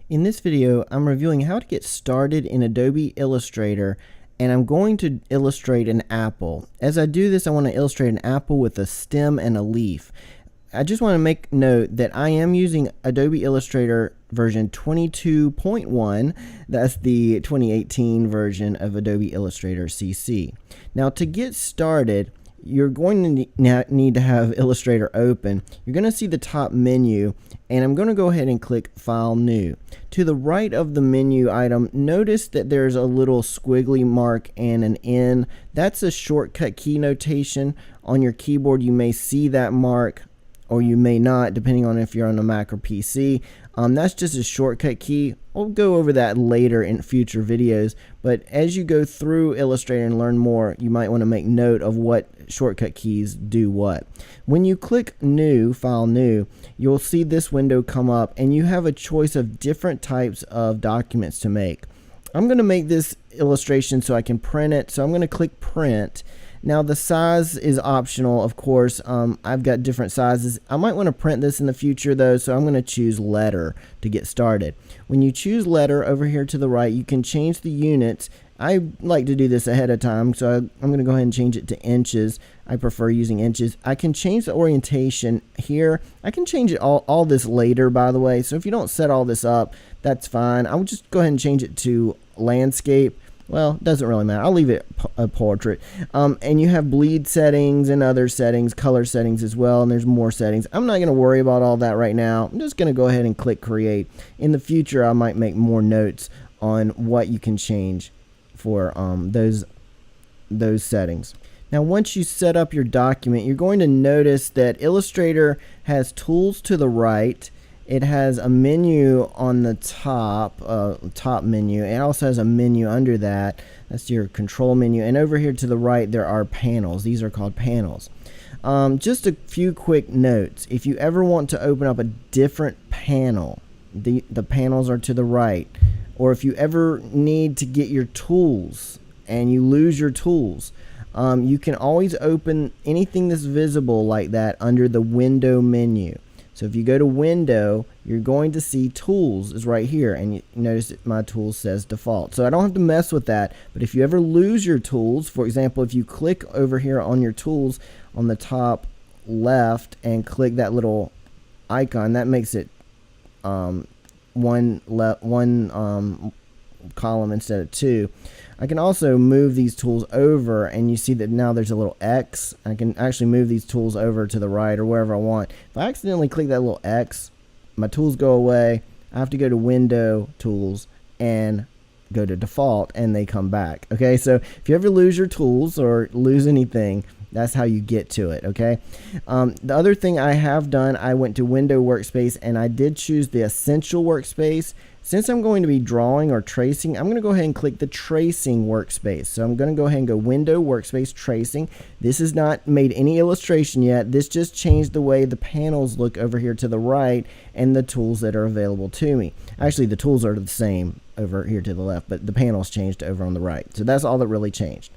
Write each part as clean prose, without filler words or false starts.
In this video, I'm reviewing how to get started in Adobe Illustrator, and I'm going to illustrate an apple. As I do this, I want to illustrate an apple with a stem and a leaf. I just want to make note that I am using Adobe Illustrator version 22.1. That's the 2018 version of Adobe Illustrator CC. Now, to get started, you're going to need to have Illustrator open. You're going to see the top menu, and I'm going to go ahead and click File New. To the right of the menu item, notice that there's a little squiggly mark and an N. That's a shortcut key notation. On your keyboard, you may see that mark, or you may not, depending on if you're on a Mac or PC. That's just a shortcut key. I'll go over that later in future videos, but as you go through Illustrator and learn more, you might want to make note of what shortcut keys do what. When you click New, File New, you'll see this window come up, and you have a choice of different types of documents to make. I'm going to make this illustration so I can print it, so I'm going to click Print. Now the size is optional, of course. I've got different sizes. I might want to print this in the future though, so I'm going to choose letter to get started. When you choose letter over here to the right, you can change the units. I like to do this ahead of time, so I'm going to go ahead and change it to inches. I prefer using inches. I can change the orientation here. I can change it all this later, by the way, so if you don't set all this up, that's fine. I'll just go ahead and change it to landscape. Well, it doesn't really matter. I'll leave it a portrait. And you have bleed settings and other settings, color settings as well, and there's more settings. I'm not going to worry about all that right now. I'm just going to go ahead and click Create. In the future, I might make more notes on what you can change for those settings. Now, once you set up your document, you're going to notice that Illustrator has tools to the right. It has a menu on the top menu. It also has a menu under that. That's your control menu. And over here to the right, there are panels. These are called panels. Just a few quick notes. If you ever want to open up a different panel, the panels are to the right. Or if you ever need to get your tools and you lose your tools, you can always open anything that's visible like that under the Window menu. So if you go to Window, you're going to see Tools is right here, and you notice that my tool says Default. So I don't have to mess with that, but if you ever lose your tools, for example, if you click over here on your tools on the top left and click that little icon, that makes it one column instead of two. I can also move these tools over, and you see that now there's a little X. I can actually move these tools over to the right or wherever I want. If I accidentally click that little X, my tools go away. I have to go to Window, Tools, and go to Default, and they come back. Okay, so if you ever lose your tools or lose anything, that's how you get to it, okay? The other thing I have done, I went to Window Workspace, and I did choose the Essential Workspace. Since I'm going to be drawing or tracing, I'm going to go ahead and click the Tracing Workspace. So I'm going to go ahead and go Window, Workspace, Tracing. This has not made any illustration yet. This just changed the way the panels look over here to the right and the tools that are available to me. Actually, the tools are the same over here to the left, but the panels changed over on the right. So that's all that really changed.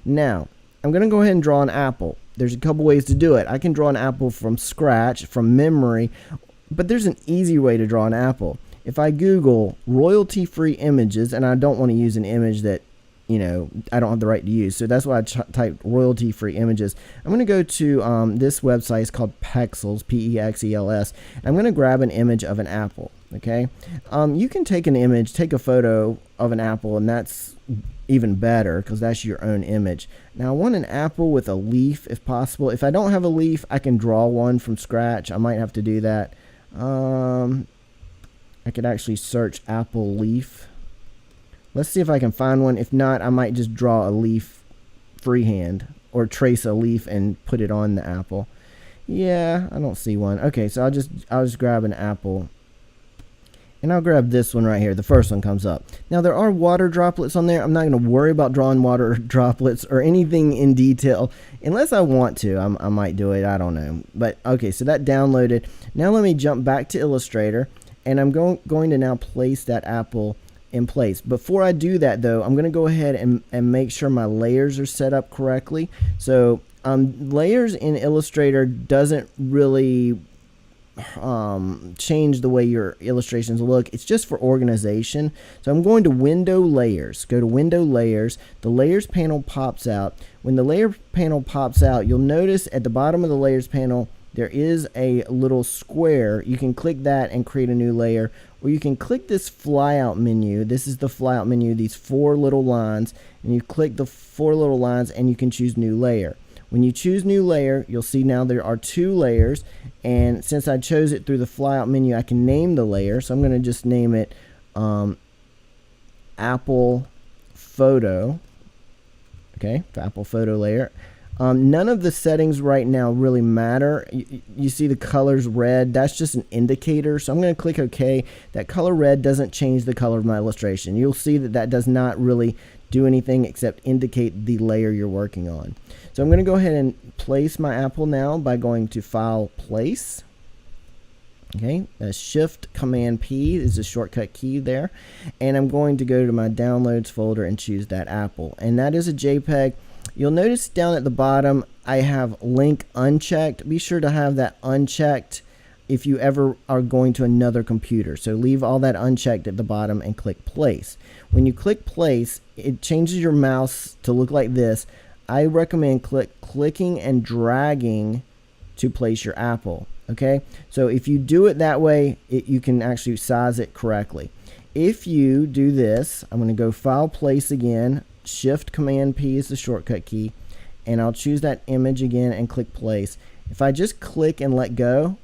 Now, I'm going to go ahead and draw an apple. There's a couple ways to do it. I can draw an apple from scratch, from memory, but there's an easy way to draw an apple. If I Google royalty-free images, and I don't want to use an image that, I don't have the right to use, so that's why I typed royalty-free images. I'm going to go to this website. It's called Pexels, P-E-X-E-L-S. I'm going to grab an image of an apple, okay? You can take an image, take a photo of an apple, and that's even better because that's your own image. Now, I want an apple with a leaf if possible. If I don't have a leaf, I can draw one from scratch. I might have to do that. I could actually search apple leaf. Let's see if I can find one. If not, I might just draw a leaf freehand or trace a leaf and put it on the apple. Yeah, I don't see one. Okay, so I'll just grab an apple. And I'll grab this one right here. The first one comes up. Now there are water droplets on there. I'm not going to worry about drawing water droplets or anything in detail. Unless I want to, I might do it. I don't know. But okay, so that downloaded. Now let me jump back to Illustrator. And I'm going to now place that apple in place. Before I do that though, I'm going to go ahead and make sure my layers are set up correctly. So layers in Illustrator doesn't really change the way your illustrations look. It's just for organization. So I'm going to Window Layers. Go to Window Layers. The Layers panel pops out. When the Layer panel pops out, you'll notice at the bottom of the Layers panel there is a little square. You can click that and create a new layer, or you can click this flyout menu. This is the flyout menu, these 4 little lines, and you click the 4 little lines and you can choose new layer. When you choose new layer, you'll see now there are 2 layers, and since I chose it through the flyout menu, I can name the layer. So I'm going to just name it Apple Photo. Okay, Apple Photo layer. None of the settings right now really matter. You see the color's red. That's just an indicator. So I'm going to click OK. That color red doesn't change the color of my illustration. You'll see that that does not really do anything except indicate the layer you're working on. So I'm going to go ahead and place my apple now by going to File, Place. Okay, Shift Command P is the shortcut key there. And I'm going to go to my Downloads folder and choose that apple. And that is a JPEG. You'll notice down at the bottom I have link unchecked. Be sure to have that unchecked if you ever are going to another computer. So leave all that unchecked at the bottom and click Place. When you click Place, it changes your mouse to look like this. I recommend clicking and dragging to place your apple. Okay, so if you do it that way, you can actually size it correctly. If you do this, I'm going to go File, Place again. Shift Command P is the shortcut key, and I'll choose that image again and click Place. If I just click and let go,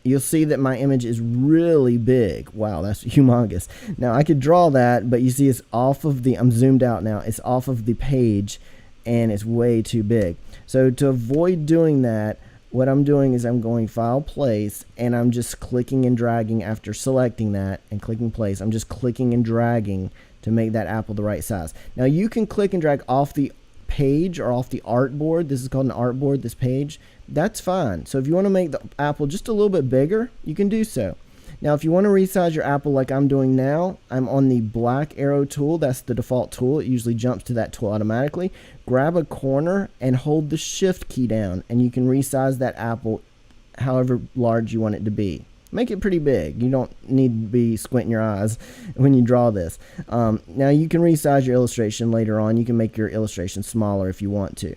you'll see that my image is really big. Wow, that's humongous. Now I could draw that, but you see it's off of the, I'm zoomed out now, it's off of the page and it's way too big. So to avoid doing that, what I'm doing is I'm going File, Place, and I'm just clicking and dragging after selecting that and clicking Place. I'm just clicking and dragging to make that apple the right size. Now you can click and drag off the page or off the artboard. This is called an artboard, this page. That's fine. So if you want to make the apple just a little bit bigger, you can do so. Now if you want to resize your apple like I'm doing now, I'm on the black arrow tool. That's the default tool. It usually jumps to that tool automatically. Grab a corner and hold the Shift key down, and you can resize that apple however large you want it to be. Make it pretty big. You don't need to be squinting your eyes when you draw this. Now you can resize your illustration later on. You can make your illustration smaller if you want to.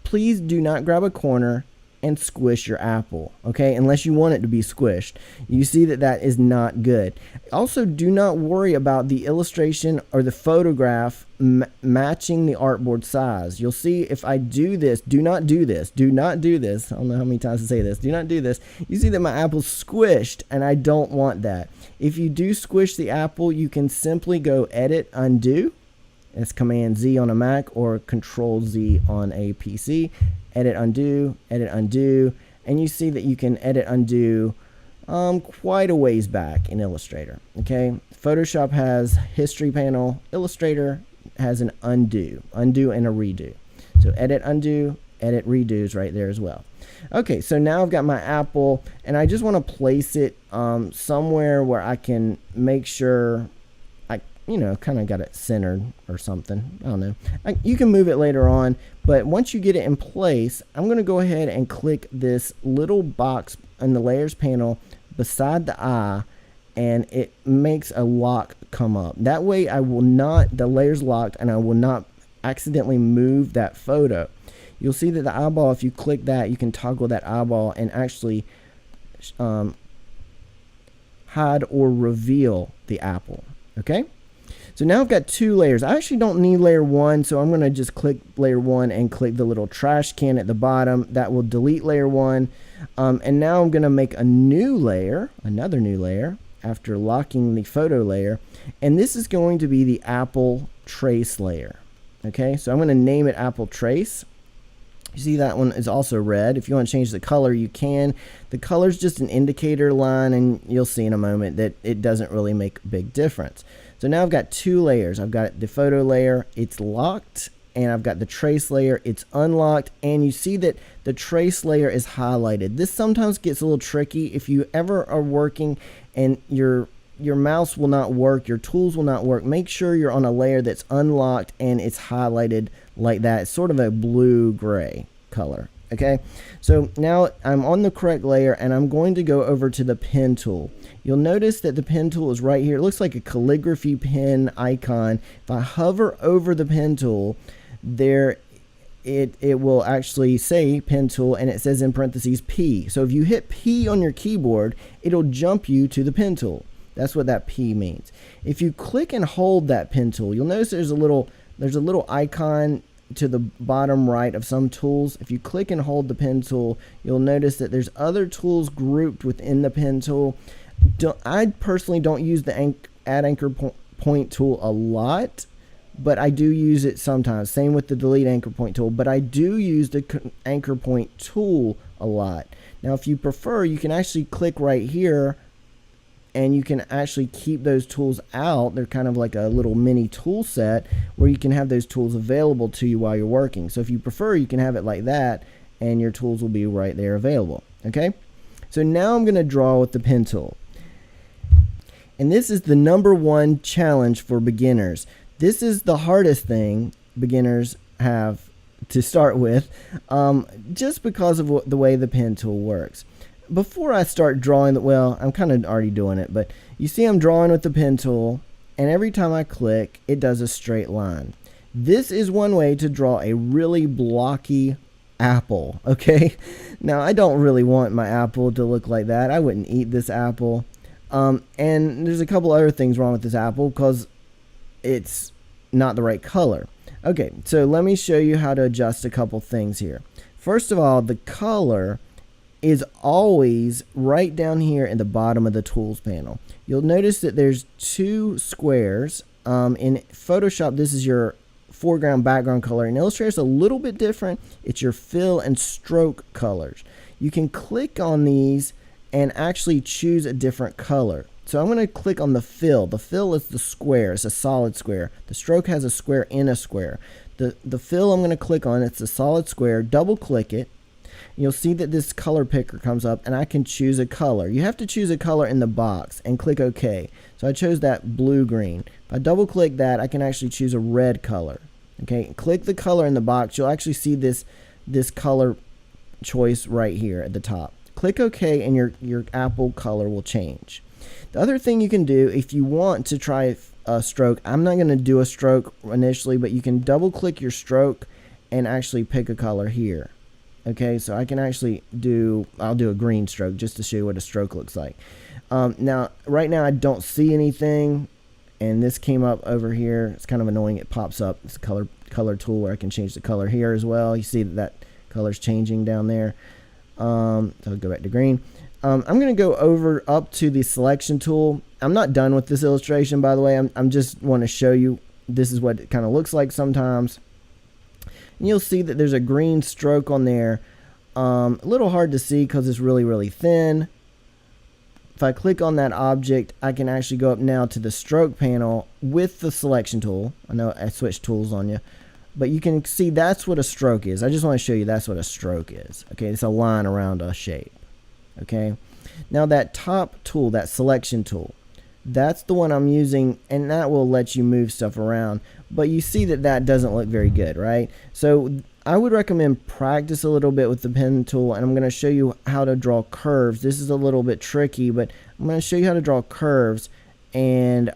Please do not grab a corner and squish your apple, okay, unless you want it to be squished. You see that that is not good. Also, do not worry about the illustration or the photograph matching the artboard size. You'll see if I do this, do not do this, do not do this. I don't know how many times to say this. Do not do this. You see that my apple's squished, and I don't want that. If you do squish the apple, you can simply go Edit, Undo. It's Command Z on a Mac or Control Z on a PC. Edit, undo, and you see that you can edit, undo quite a ways back in Illustrator. Okay, Photoshop has history panel, Illustrator has an undo and a redo. So edit, undo, edit, redo is right there as well. Okay, so now I've got my apple, and I just want to place it somewhere where I can make sure kind of got it centered or something. I don't know. You can move it later on, but once you get it in place, I'm going to go ahead and click this little box in the layers panel beside the eye, and it makes a lock come up. That way the layer's locked and I will not accidentally move that photo. You'll see that the eyeball, if you click that, you can toggle that eyeball and actually hide or reveal the apple. Okay? So now I've got 2 layers. I actually don't need layer 1, so I'm going to just click layer 1 and click the little trash can at the bottom. That will delete layer 1. And now I'm going to make a new layer, another new layer, after locking the photo layer. And this is going to be the apple trace layer. Okay, so I'm going to name it Apple Trace. You see that one is also red. If you want to change the color, you can. The color is just an indicator line, and you'll see in a moment that it doesn't really make a big difference. So now I've got 2 layers. I've got the photo layer, it's locked, and I've got the trace layer, it's unlocked, and you see that the trace layer is highlighted. This sometimes gets a little tricky. If you ever are working and your mouse will not work, your tools will not work, make sure you're on a layer that's unlocked and it's highlighted like that. It's sort of a blue-gray color. Okay, so now I'm on the correct layer and I'm going to go over to the pen tool. You'll notice that the pen tool is right here. It looks like a calligraphy pen icon. If I hover over the pen tool, there it will actually say pen tool, and it says in parentheses P. So if you hit P on your keyboard, it'll jump you to the pen tool. That's what that P means. If you click and hold that pen tool, you'll notice there's a little icon to the bottom right of some tools. If you click and hold the pen tool, you'll notice that there's other tools grouped within the pen tool. I personally don't use the add anchor point tool a lot, but I do use it sometimes. Same with the delete anchor point tool, but I do use the anchor point tool a lot. Now if you prefer, you can actually click right here and you can actually keep those tools out. They're kind of like a little mini tool set where you can have those tools available to you while you're working. So if you prefer, you can have it like that and your tools will be right there available. Okay, so now I'm going to draw with the pen tool. And this is the #1 challenge for beginners. This is the hardest thing beginners have to start with, just because of the way the pen tool works. Before I start drawing, well, I'm kind of already doing it, but you see I'm drawing with the pen tool, and every time I click, it does a straight line. This is one way to draw a really blocky apple, okay? Now, I don't really want my apple to look like that. I wouldn't eat this apple. And there's a couple other things wrong with this apple because it's not the right color. Okay, so let me show you how to adjust a couple things here. First of all, the color is always right down here in the bottom of the tools panel. You'll notice that there's 2 squares. In Photoshop, this is your foreground background color. In Illustrator, it's a little bit different. It's your fill and stroke colors. You can click on these and actually choose a different color. So I'm going to click on the fill. The fill is the square. It's a solid square. The stroke has a square in a square. The fill I'm going to click on, it's a solid square. Double click it. You'll see that this color picker comes up and I can choose a color. You have to choose a color in the box and click OK. So I chose that blue-green. If I double click that, I can actually choose a red color. Okay, click the color in the box. You'll actually see this color choice right here at the top. Click OK and your apple color will change. The other thing you can do if you want to try a stroke, I'm not going to do a stroke initially, but you can double click your stroke and actually pick a color here. Okay, so I can actually I'll do a green stroke just to show you what a stroke looks like. Now, right now I don't see anything, and this came up over here. It's kind of annoying. It pops up. It's a color tool where I can change the color here as well. You see that color's changing down there. So I'll go back to green. I'm going to go up to the selection tool. I'm not done with this illustration, by the way. I'm just want to show you this is what it kind of looks like sometimes. And you'll see that there's a green stroke on there. A little hard to see because it's really, really thin. If I click on that object, I can actually go up now to the stroke panel with the selection tool. I know I switched tools on you. But you can see that's what a stroke is. I just want to show you that's what a stroke is. Okay, it's a line around a shape. Okay, now that top tool, that selection tool, that's the one I'm using, and that will let you move stuff around. But you see that doesn't look very good, right? So I would recommend practice a little bit with the pen tool, and I'm going to show you how to draw curves. This is a little bit tricky, but I'm going to show you how to draw curves. And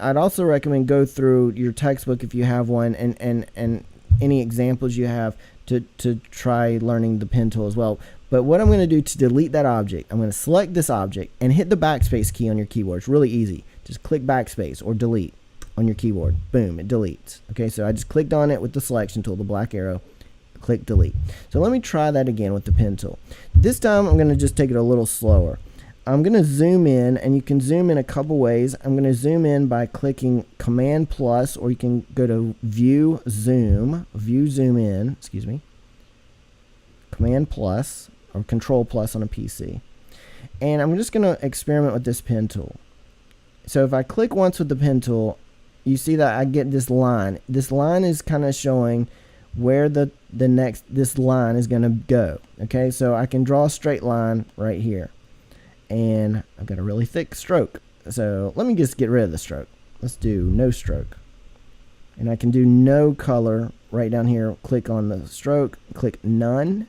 I'd also recommend go through your textbook if you have one, and any examples you have to try learning the pen tool as well. But what I'm going to do to delete that object, I'm going to select this object and hit the backspace key on your keyboard. It's really easy. Just click backspace or delete on your keyboard. Boom, it deletes. Okay, so I just clicked on it with the selection tool, the black arrow. Click delete. So let me try that again with the pen tool. This time I'm going to just take it a little slower. I'm going to zoom in, and you can zoom in a couple ways. I'm going to zoom in by clicking Command plus, or you can go to View Zoom in, excuse me, Command plus or Control plus on a PC. And I'm just going to experiment with this pen tool. So if I click once with the pen tool, you see that I get this line. This line is kind of showing where this line is going to go. Okay, so I can draw a straight line right here. And I've got a really thick stroke. So let me just get rid of the stroke. Let's do no stroke. And I can do no color right down here, click on the stroke, click none.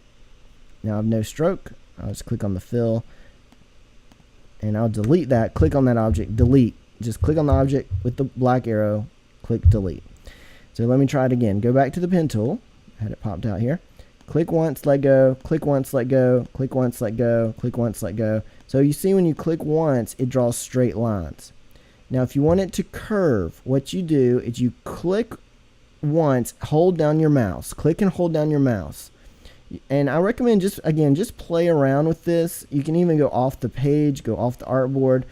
Now I have no stroke. I'll just click on the fill and I'll delete that. Click on that object, delete. Just click on the object with the black arrow, click delete. So let me try it again. Go back to the pen tool. I had it popped out here. Click once, let go, click once, let go, click once, let go, click once, let go. So you see when you click once, it draws straight lines. Now if you want it to curve, what you do is you click once, hold down your mouse. Click and hold down your mouse. And I recommend just play around with this. You can even go off the page, go off the artboard.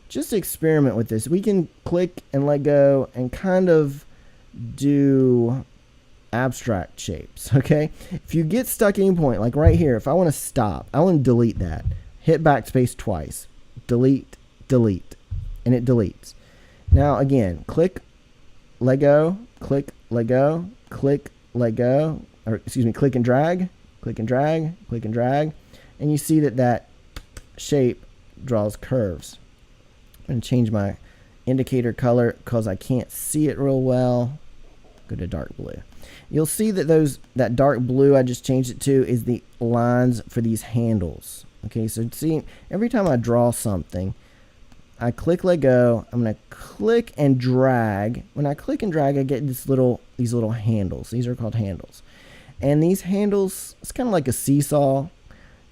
Just experiment with this. We can click and let go and kind of do abstract shapes, okay? If you get stuck at any point, like right here, if I want to stop, I want to delete that. Hit backspace twice. Delete, delete, and it deletes. Now again, click, let go, click, let go, click, let go, or excuse me, click and drag, click and drag, click and drag, and you see that shape draws curves. I'm going to change my indicator color because I can't see it real well. Go to dark blue. You'll see that that dark blue I just changed it to is the lines for these handles. Okay, so see, every time I draw something, I click, let go. I'm going to click and drag. When I click and drag, I get these little handles. These are called handles. And these handles, it's kind of like a seesaw.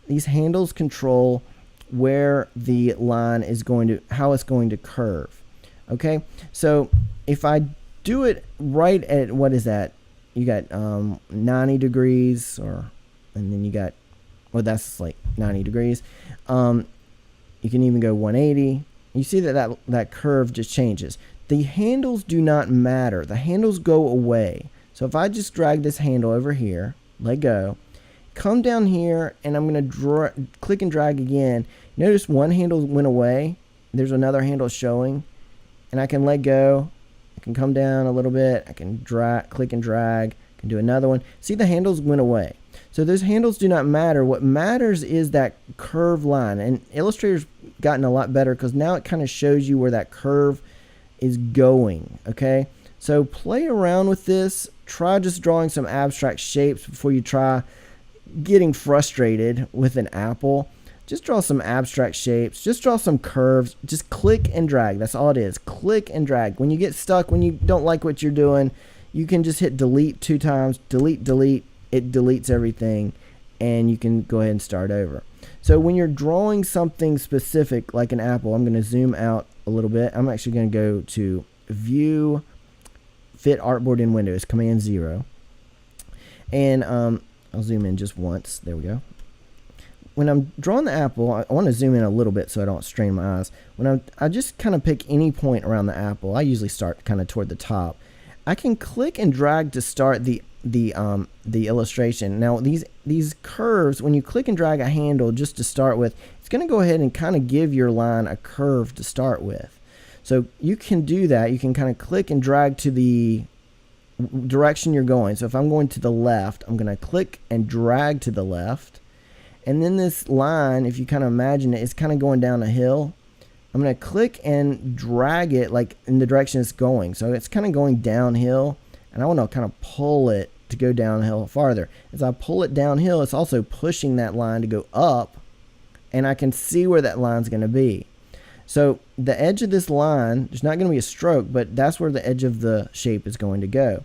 These handles control where the line is going to, how it's going to curve. Okay, so if I do it right at, what is that? You got 90 degrees, and then you got, well, that's like 90 degrees. You can even go 180. You see that curve just changes. The handles do not matter. The handles go away. So if I just drag this handle over here, let go, come down here, and I'm going to click and drag again. Notice one handle went away. There's another handle showing, and I can let go. I can come down a little bit. I can click and drag. I can do another one. See, the handles went away. So those handles do not matter. What matters is that curve line. And Illustrator's gotten a lot better because now it kind of shows you where that curve is going. Okay, so play around with this. Try just drawing some abstract shapes before you try getting frustrated with an apple. Just draw some abstract shapes. Just draw some curves. Just click and drag. That's all it is. Click and drag. When you get stuck, when you don't like what you're doing, you can just hit delete 2 times. Delete, delete. It deletes everything, and you can go ahead and start over. So when you're drawing something specific like an apple, I'm going to zoom out a little bit. I'm actually going to go to View, Fit Artboard in Windows, Command 0. And I'll zoom in just once. There we go. When I'm drawing the apple, I want to zoom in a little bit so I don't strain my eyes. When I just kind of pick any point around the apple. I usually start kind of toward the top. I can click and drag to start the illustration. Now these curves, when you click and drag a handle just to start with, it's going to go ahead and kind of give your line a curve to start with. So you can do that. You can kind of click and drag to the direction you're going. So if I'm going to the left, I'm going to click and drag to the left. And then this line, if you kind of imagine it, it's kind of going down a hill. I'm going to click and drag it like in the direction it's going. So it's kind of going downhill, and I want to kind of pull it to go downhill farther. As I pull it downhill, it's also pushing that line to go up, and I can see where that line's going to be. So the edge of this line, there's not going to be a stroke, but that's where the edge of the shape is going to go.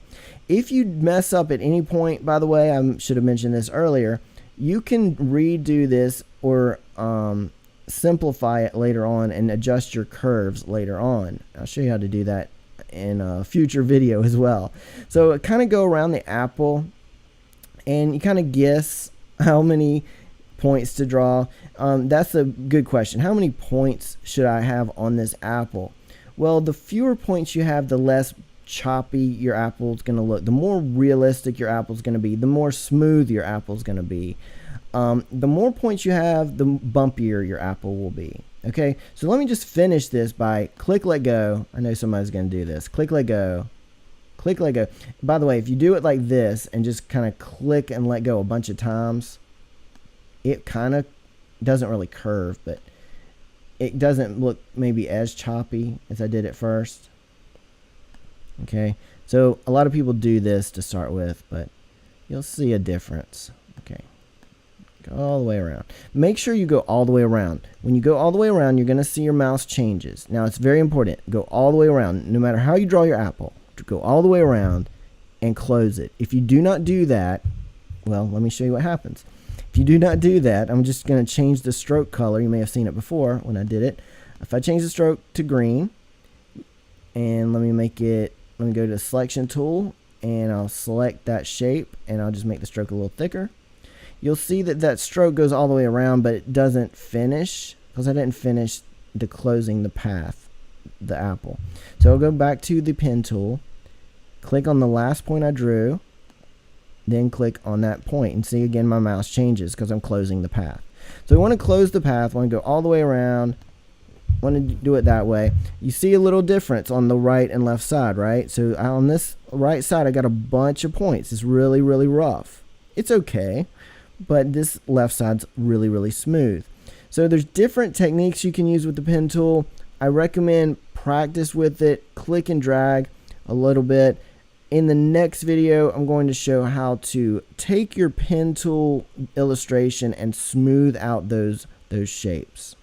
If you mess up at any point, by the way, I should have mentioned this earlier, you can redo this or simplify it later on and adjust your curves later on. I'll show you how to do that in a future video as well. So kind of go around the apple and you kind of guess how many points to draw. That's a good question. How many points should I have on this apple? Well, the fewer points you have, the less choppy your apple is going to look. The more realistic your apple is going to be, the more smooth your apple is going to be. The more points you have, the bumpier your apple will be. Okay, so let me just finish this by click, let go. I know somebody's going to do this. Click, let go. Click, let go. By the way, if you do it like this and just kind of click and let go a bunch of times, it kind of doesn't really curve, but it doesn't look maybe as choppy as I did at first. Okay, So a lot of people do this to start with, but you'll see a difference. Okay, go all the way around. Make sure you go all the way around. When you go all the way around, you're going to see your mouse changes. Now it's very important. Go all the way around. No matter how you draw your apple, go all the way around and close it. If you do not do that, well, let me show you what happens. If you do not do that, I'm just going to change the stroke color. You may have seen it before when I did it. If I change the stroke to green, and let me go to the selection tool, and I'll select that shape, and I'll just make the stroke a little thicker. You'll see that that stroke goes all the way around, but it doesn't finish because I didn't finish the closing the path, the apple. So I'll go back to the pen tool, click on the last point I drew, then click on that point, and see again my mouse changes because I'm closing the path. So we want to close the path, want to go all the way around, want to do it that way. You see a little difference on the right and left side, right? So on this right side I got a bunch of points. It's really rough. It's okay, but this left side's really smooth. So there's different techniques you can use with the pen tool. I recommend practice with it, click and drag a little bit. In the next video, I'm going to show how to take your pen tool illustration and smooth out those shapes.